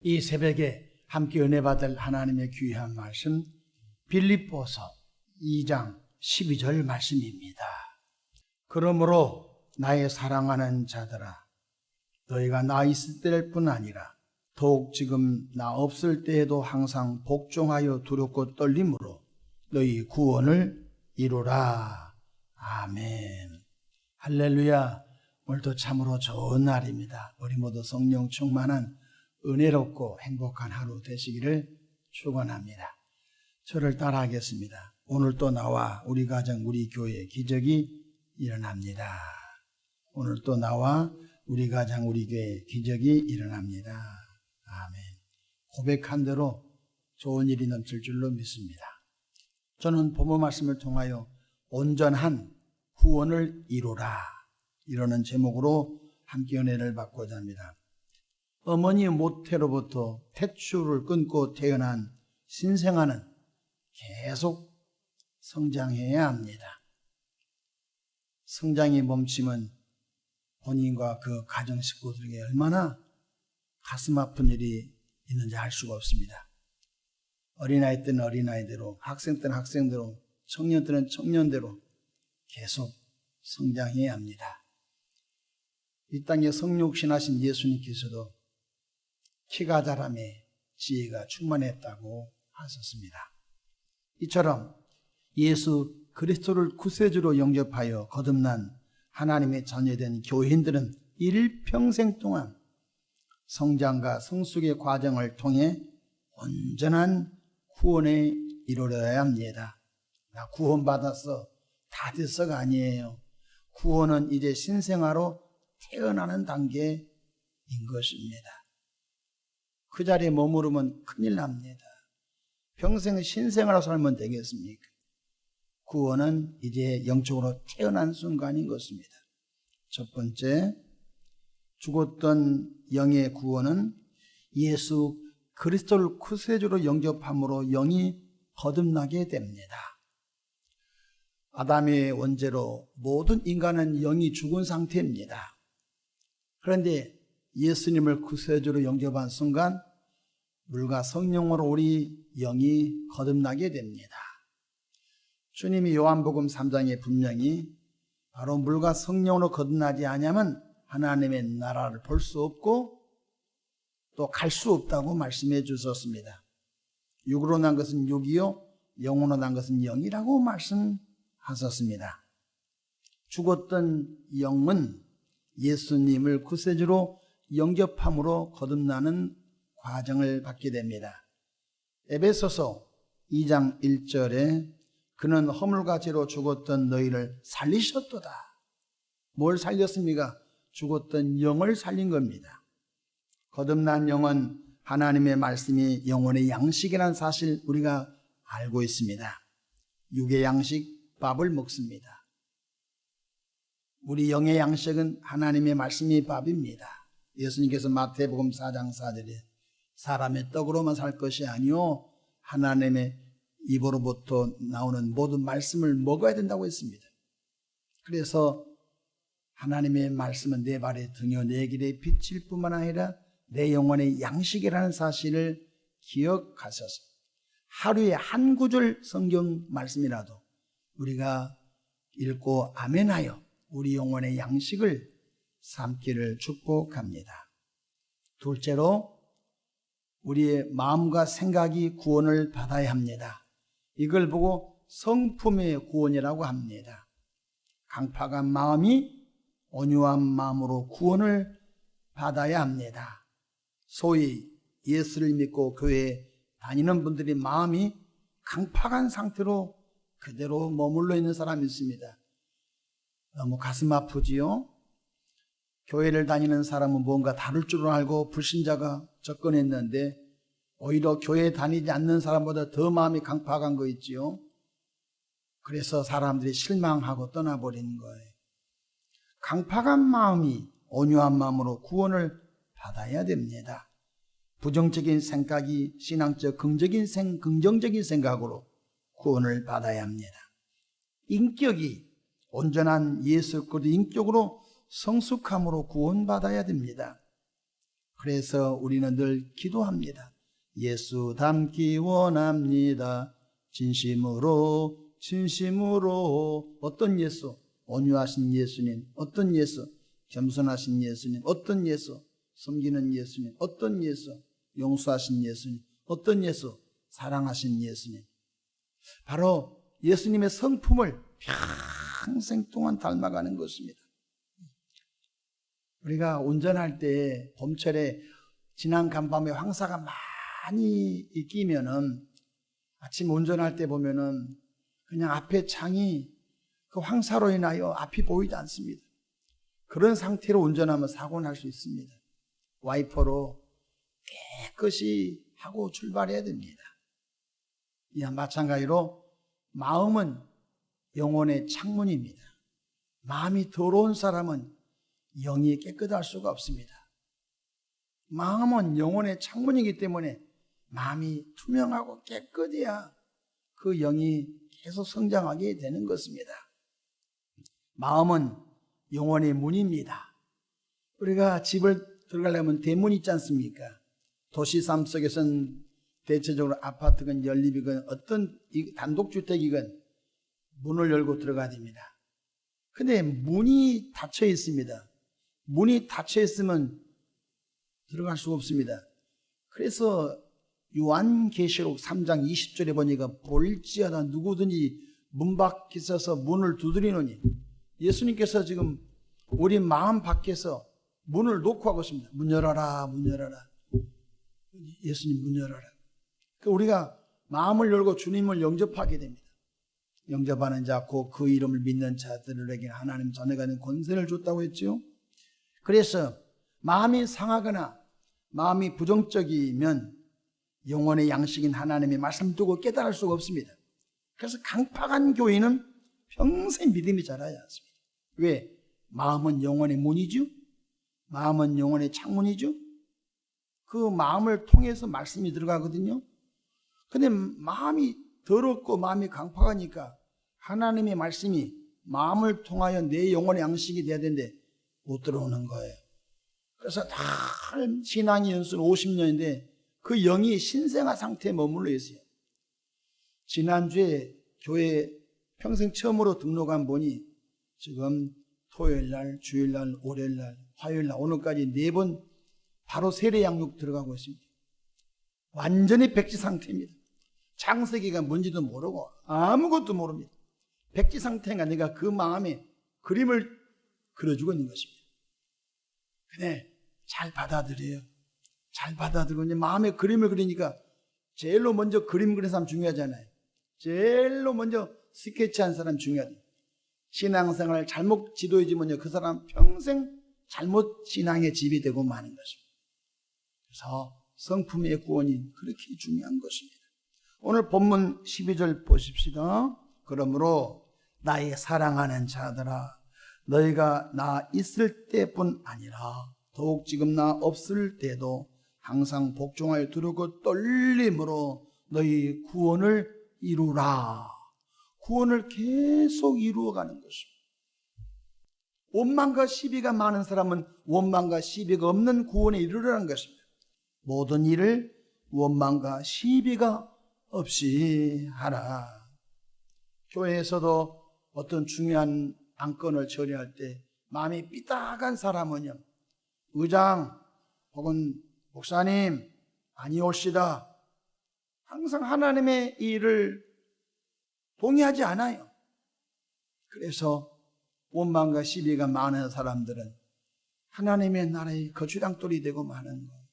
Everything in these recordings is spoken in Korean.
이 새벽에 함께 은혜 받을 하나님의 귀한 말씀 빌립보서 2장 12절 말씀입니다. 그러므로 나의 사랑하는 자들아, 너희가 나 있을 때뿐 아니라 더욱 지금 나 없을 때에도 항상 복종하여 두렵고 떨림으로 너희 구원을 이루라. 아멘. 할렐루야. 오늘도 참으로 좋은 날입니다. 우리 모두 성령 충만한 은혜롭고 행복한 하루 되시기를 축원합니다. 저를 따라하겠습니다. 오늘도 나와 우리 가정 우리 교회 기적이 일어납니다. 오늘도 나와 우리 가정 우리 교회 기적이 일어납니다. 아멘. 고백한 대로 좋은 일이 넘칠 줄로 믿습니다. 저는 본문 말씀을 통하여 온전한 구원을 이루라 이러는 제목으로 함께 은혜를 받고자 합니다. 어머니 모태로부터 태출을 끊고 태어난 신생아는 계속 성장해야 합니다. 성장이 멈추면 본인과 그 가정 식구들에게 얼마나 가슴 아픈 일이 있는지 알 수가 없습니다. 어린아이 때는 어린아이대로, 학생 때는 학생대로, 청년 때는 청년대로 계속 성장해야 합니다. 이 땅에 성육신하신 예수님께서도 키가 자라매 지혜가 충만했다고 하셨습니다. 이처럼 예수 그리스도를 구세주로 영접하여 거듭난 하나님의 자녀된 교인들은 일평생 동안 성장과 성숙의 과정을 통해 온전한 구원에 이르러야 합니다. 나 구원받았어 다 됐어가 아니에요. 구원은 이제 신생아로 태어나는 단계인 것입니다. 그 자리에 머무르면 큰일 납니다. 평생 신생아로 살면 되겠습니까? 구원은 이제 영적으로 태어난 순간인 것입니다. 첫 번째, 죽었던 영의 구원은 예수 그리스도를 구세주로 영접함으로 영이 거듭나게 됩니다. 아담의 원죄로 모든 인간은 영이 죽은 상태입니다. 그런데 예수님을 구세주로 영접한 순간 물과 성령으로 우리 영이 거듭나게 됩니다. 주님이 요한복음 3장에 분명히 바로 물과 성령으로 거듭나지 않으면 하나님의 나라를 볼 수 없고 또 갈 수 없다고 말씀해 주셨습니다. 육으로 난 것은 육이요 영으로 난 것은 영이라고 말씀하셨습니다. 죽었던 영은 예수님을 구세주로 영접함으로 거듭나는 과정을 받게 됩니다. 에베소서 2장 1절에 그는 허물과 죄로 죽었던 너희를 살리셨도다. 뭘 살렸습니까? 죽었던 영을 살린 겁니다. 거듭난 영은 하나님의 말씀이 영혼의 양식이라는 사실 우리가 알고 있습니다. 육의 양식 밥을 먹습니다. 우리 영의 양식은 하나님의 말씀이 밥입니다. 예수님께서 마태복음 4장 4절에 사람의 떡으로만 살 것이 아니요 하나님의 입으로부터 나오는 모든 말씀을 먹어야 된다고 했습니다. 그래서 하나님의 말씀은 내 발의 등이요 내 길의 빛일 뿐만 아니라 내 영혼의 양식이라는 사실을 기억하셔서 하루에 한 구절 성경 말씀이라도 우리가 읽고 아멘하여 우리 영혼의 양식을 삼기를 축복합니다. 둘째로 우리의 마음과 생각이 구원을 받아야 합니다. 이걸 보고 성품의 구원이라고 합니다. 강팍한 마음이 온유한 마음으로 구원을 받아야 합니다. 소위 예수를 믿고 교회에 다니는 분들의 마음이 강팍한 상태로 그대로 머물러 있는 사람이 있습니다. 너무 가슴 아프지요? 교회를 다니는 사람은 뭔가 다를 줄 알고 불신자가 접근했는데 오히려 교회 다니지 않는 사람보다 더 마음이 강팍한 거 있지요? 그래서 사람들이 실망하고 떠나버리는 거예요. 강팍한 마음이 온유한 마음으로 구원을 받아야 됩니다. 부정적인 생각이 신앙적 긍정적인 생각으로 구원을 받아야 합니다. 인격이 온전한 예수 그리스도 인격으로 성숙함으로 구원받아야 됩니다. 그래서 우리는 늘 기도합니다. 예수 닮기 원합니다. 진심으로 어떤 예수? 온유하신 예수님. 어떤 예수? 겸손하신 예수님. 어떤 예수? 섬기는 예수님. 어떤 예수? 용서하신 예수님. 어떤 예수? 사랑하신 예수님. 바로 예수님의 성품을 평생 동안 닮아가는 것입니다. 우리가 운전할 때 봄철에 지난 간밤에 황사가 많이 끼면은 아침 운전할 때 보면은 그냥 앞에 창이 그 황사로 인하여 앞이 보이지 않습니다. 그런 상태로 운전하면 사고 날 수 있습니다. 와이퍼로 깨끗이 하고 출발해야 됩니다. 이와 마찬가지로 마음은 영혼의 창문입니다. 마음이 더러운 사람은 영이 깨끗할 수가 없습니다. 마음은 영혼의 창문이기 때문에 마음이 투명하고 깨끗해야 그 영이 계속 성장하게 되는 것입니다. 마음은 영혼의 문입니다. 우리가 집을 들어가려면 대문이 있지 않습니까? 도시 삶 속에서는 대체적으로 아파트건 연립이건 어떤 단독주택이건 문을 열고 들어가야 됩니다. 근데 문이 닫혀 있습니다. 문이 닫혀 있으면 들어갈 수가 없습니다. 그래서 요한계시록 3장 20절에 보니까 볼지어다 누구든지 문 밖에 서서 문을 두드리노니, 예수님께서 지금 우리 마음 밖에서 문을 놓고 하고 있습니다. 문 열어라, 문 열어라. 예수님 문 열어라. 우리가 마음을 열고 주님을 영접하게 됩니다. 영접하는 자, 곧 그 이름을 믿는 자들에게 하나님 전해가는 권세를 줬다고 했죠. 그래서 마음이 상하거나 마음이 부정적이면 영혼의 양식인 하나님의 말씀 두고 깨달을 수가 없습니다. 그래서 강팍한 교인은 평생 믿음이 자라지 않습니다. 왜? 마음은 영혼의 문이죠. 마음은 영혼의 창문이죠. 그 마음을 통해서 말씀이 들어가거든요. 근데 마음이 더럽고 마음이 강팍하니까 하나님의 말씀이 마음을 통하여 내 영혼의 양식이 돼야 되는데 못 들어오는 거예요. 그래서 다 신앙의 연수는 50년인데 그 영이 신생아 상태에 머물러 있어요. 지난주에 교회 평생 처음으로 등록한 분이 지금 토요일날, 주일날, 월요일날, 화요일날 오늘까지 4번 바로 세례 양육 들어가고 있습니다. 완전히 백지 상태입니다. 창세기가 뭔지도 모르고 아무것도 모릅니다. 백지 상태가 내가 그 마음에 그림을 그려주고 있는 것입니다. 근데 잘 받아들여요. 잘 받아들이고 이제 마음에 그림을 그리니까 제일로 먼저 그림 그리는 사람 중요하잖아요. 제일로 먼저 스케치한 사람 중요하죠. 신앙생활을 잘못 지도해주면요, 그 사람 평생 잘못 신앙의 집이 되고 마는 것입니다. 그래서 성품의 구원이 그렇게 중요한 것입니다. 오늘 본문 12절 보십시다. 그러므로 나의 사랑하는 자들아, 너희가 나 있을 때뿐 아니라 더욱 지금 나 없을 때도 항상 복종하여 두르고 떨림으로 너희 구원을 이루라. 구원을 계속 이루어가는 것입니다. 원망과 시비가 많은 사람은 원망과 시비가 없는 구원에 이르라는 것입니다. 모든 일을 원망과 시비가 없이 하라. 교회에서도 어떤 중요한 안건을 처리할 때 마음이 삐딱한 사람은요, 의장 혹은 목사님 아니올시다. 항상 하나님의 일을 동의하지 않아요. 그래서 원망과 시비가 많은 사람들은 하나님의 나라의 거추장돌이 되고 마는 거예요.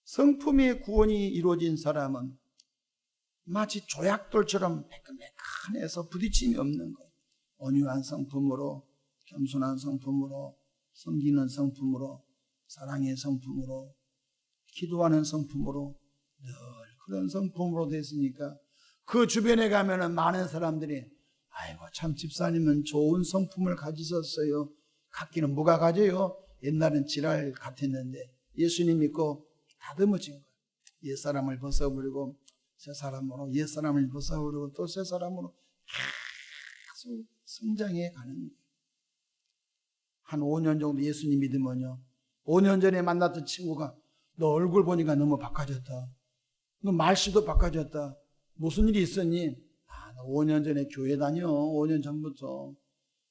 성품의 구원이 이루어진 사람은 마치 조약돌처럼 매끈매끈해서 부딪힘이 없는 거예요. 온유한 성품으로, 겸손한 성품으로, 섬기는 성품으로, 사랑의 성품으로, 기도하는 성품으로, 늘 그런 성품으로 됐으니까 그 주변에 가면은 많은 사람들이 아이고 참 집사님은 좋은 성품을 가지셨어요. 갖기는 뭐가 가져요? 옛날엔 지랄 같았는데 예수님 믿고 다듬어진 거예요. 옛사람을 벗어버리고 새 사람으로, 옛사람을 벗어버리고 또 새 사람으로 계속 성장해 가는 거예요. 한 5년 정도 예수님 믿으면요, 5년 전에 만났던 친구가 너 얼굴 보니까 너무 바꿔졌다. 너 말씨도 바꿔졌다. 무슨 일이 있었니? 너 5년 전에 교회 다녀. 5년 전부터.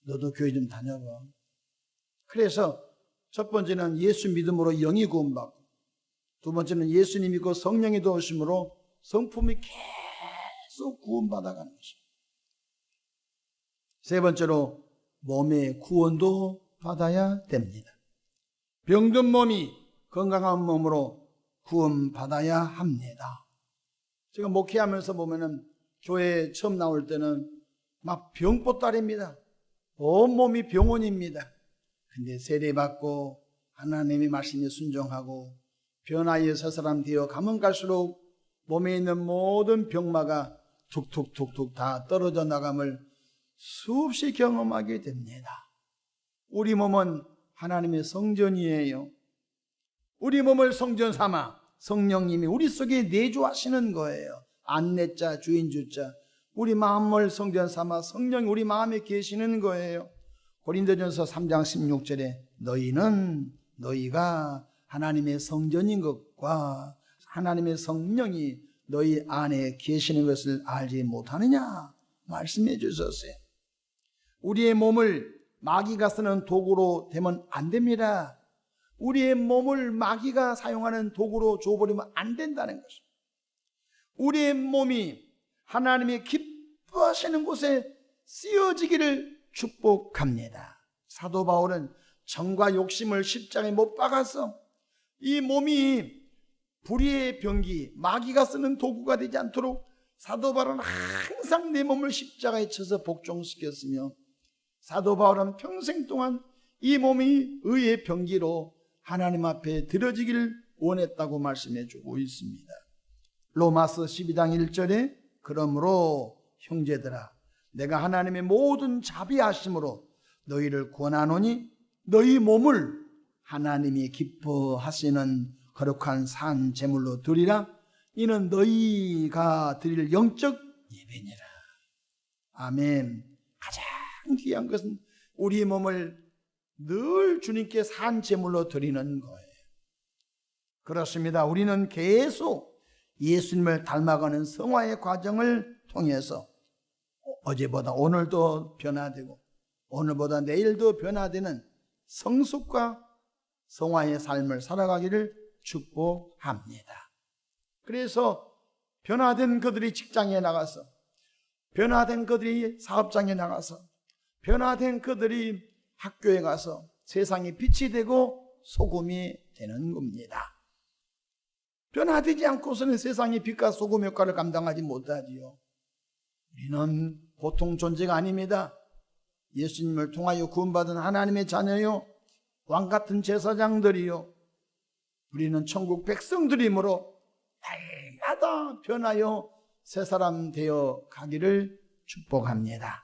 너도 교회 좀 다녀봐. 그래서 첫 번째는 예수 믿음으로 영이 구원받고, 두 번째는 예수님 믿고 성령이 도우심으로 성품이 계속 구원받아가는 것입니다. 세 번째로 몸의 구원도 받아야 됩니다. 병든 몸이 건강한 몸으로 구원받아야 합니다. 제가 목회하면서 보면은 교회에 처음 나올 때는 막 병보따리입니다. 온몸이 병원입니다. 근데 세례받고 하나님의 말씀에 순종하고 변화의 새 사람 되어 가면 갈수록 몸에 있는 모든 병마가 툭툭툭툭 다 떨어져 나감을 수없이 경험하게 됩니다. 우리 몸은 하나님의 성전이에요. 우리 몸을 성전 삼아 성령님이 우리 속에 내주하시는 거예요. 안내자, 주인주자. 우리 마음을 성전 삼아 성령이 우리 마음에 계시는 거예요. 고린도전서 3장 16절에 너희가 하나님의 성전인 것과 하나님의 성령이 너희 안에 계시는 것을 알지 못하느냐 말씀해 주셨어요. 우리의 몸을 마귀가 쓰는 도구로 되면 안 됩니다. 우리의 몸을 마귀가 사용하는 도구로 줘버리면 안 된다는 것입니다. 우리의 몸이 하나님이 기뻐하시는 곳에 쓰여지기를 축복합니다. 사도 바울은 정과 욕심을 십자가에 못 박아서 이 몸이 불의의 병기, 마귀가 쓰는 도구가 되지 않도록 사도 바울은 항상 내 몸을 십자가에 쳐서 복종시켰으며, 사도 바울은 평생 동안 이 몸이 의의 병기로 하나님 앞에 드려지기를 원했다고 말씀해 주고 있습니다. 로마서 12장 1절에 그러므로 형제들아 내가 하나님의 모든 자비하심으로 너희를 권하노니 너희 몸을 하나님이 기뻐하시는 거룩한 산 제물로 드리라. 이는 너희가 드릴 영적 예배니라. 아멘. 가장 귀한 것은 우리 몸을 늘 주님께 산 제물로 드리는 거예요. 그렇습니다. 우리는 계속 예수님을 닮아가는 성화의 과정을 통해서 어제보다 오늘도 변화되고 오늘보다 내일도 변화되는 성숙과 성화의 삶을 살아가기를 축복합니다. 그래서 변화된 그들이 직장에 나가서, 변화된 그들이 사업장에 나가서, 변화된 그들이 학교에 가서 세상에 빛이 되고 소금이 되는 겁니다. 변화되지 않고서는 세상의 빛과 소금 역할을 감당하지 못하지요. 우리는 보통 존재가 아닙니다. 예수님을 통하여 구원받은 하나님의 자녀요, 왕같은 제사장들이요, 우리는 천국 백성들이므로 날마다 변하여 새 사람 되어 가기를 축복합니다.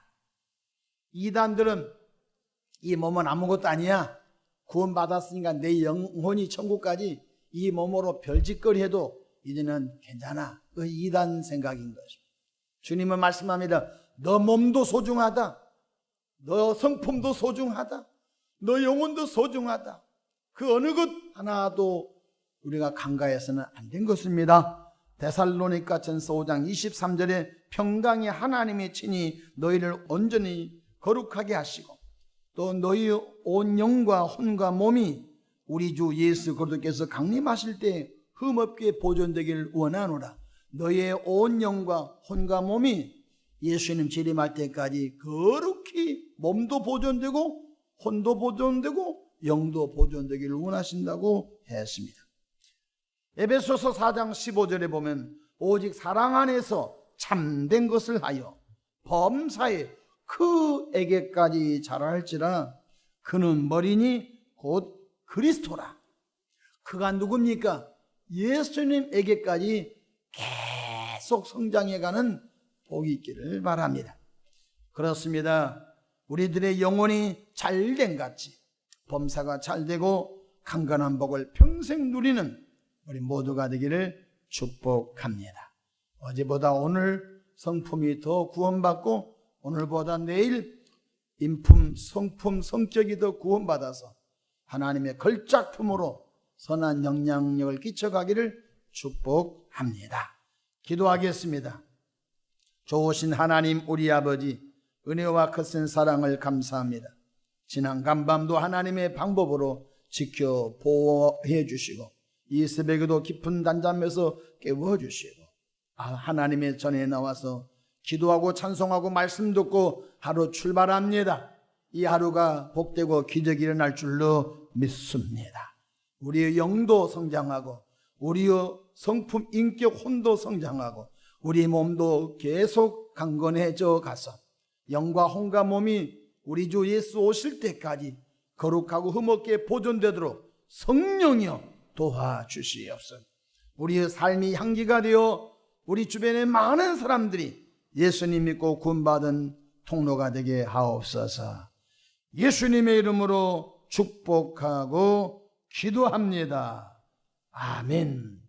이단들은 이 몸은 아무것도 아니야, 구원받았으니까 내 영혼이 천국까지 이 몸으로 별짓거리 해도 이제는 괜찮아, 그 이단 생각인 것입니다. 주님은 말씀합니다. 너 몸도 소중하다, 너 성품도 소중하다, 너 영혼도 소중하다. 그 어느 것 하나도 우리가 간과해서는 안 된 것입니다. 데살로니가 전서 5장 23절에 평강의 하나님이 친히 너희를 온전히 거룩하게 하시고 또 너희 온 영과 혼과 몸이 우리 주 예수 그리스도께서 강림하실 때 흠없게 보존되기를 원하노라. 너희의 온 영과 혼과 몸이 예수님 재림할 때까지 거룩히 몸도 보존되고 혼도 보존되고 영도 보존되기를 원하신다고 했습니다. 에베소서 4장 15절에 보면 오직 사랑 안에서 참된 것을 하여 범사에 그에게까지 자랄지라. 그는 머리니 곧 그리스도라. 그가 누굽니까? 예수님에게까지 계속 성장해가는 복이 있기를 바랍니다. 그렇습니다. 우리들의 영혼이 잘된 같이 범사가 잘되고 강건한 복을 평생 누리는 우리 모두가 되기를 축복합니다. 어제보다 오늘 성품이 더 구원받고 오늘보다 내일 인품, 성품, 성격이 더 구원받아서 하나님의 걸작품으로 선한 영향력을 끼쳐가기를 축복합니다. 기도하겠습니다. 좋으신 하나님 우리 아버지, 은혜와 거센 사랑을 감사합니다. 지난 간밤도 하나님의 방법으로 지켜 보호해 주시고 이 새벽에도 깊은 단잠에서 깨워주시고 하나님의 전에 나와서 기도하고 찬송하고 말씀 듣고 하루 출발합니다. 이 하루가 복되고 기적이 일어날 줄로 믿습니다. 우리의 영도 성장하고 우리의 성품 인격 혼도 성장하고 우리 몸도 계속 강건해져 가서 영과 혼과 몸이 우리 주 예수 오실 때까지 거룩하고 흠없게 보존되도록 성령이여 도와주시옵소서. 우리의 삶이 향기가 되어 우리 주변의 많은 사람들이 예수님 믿고 구원받은 통로가 되게 하옵소서. 예수님의 이름으로 축복하고 기도합니다. 아멘.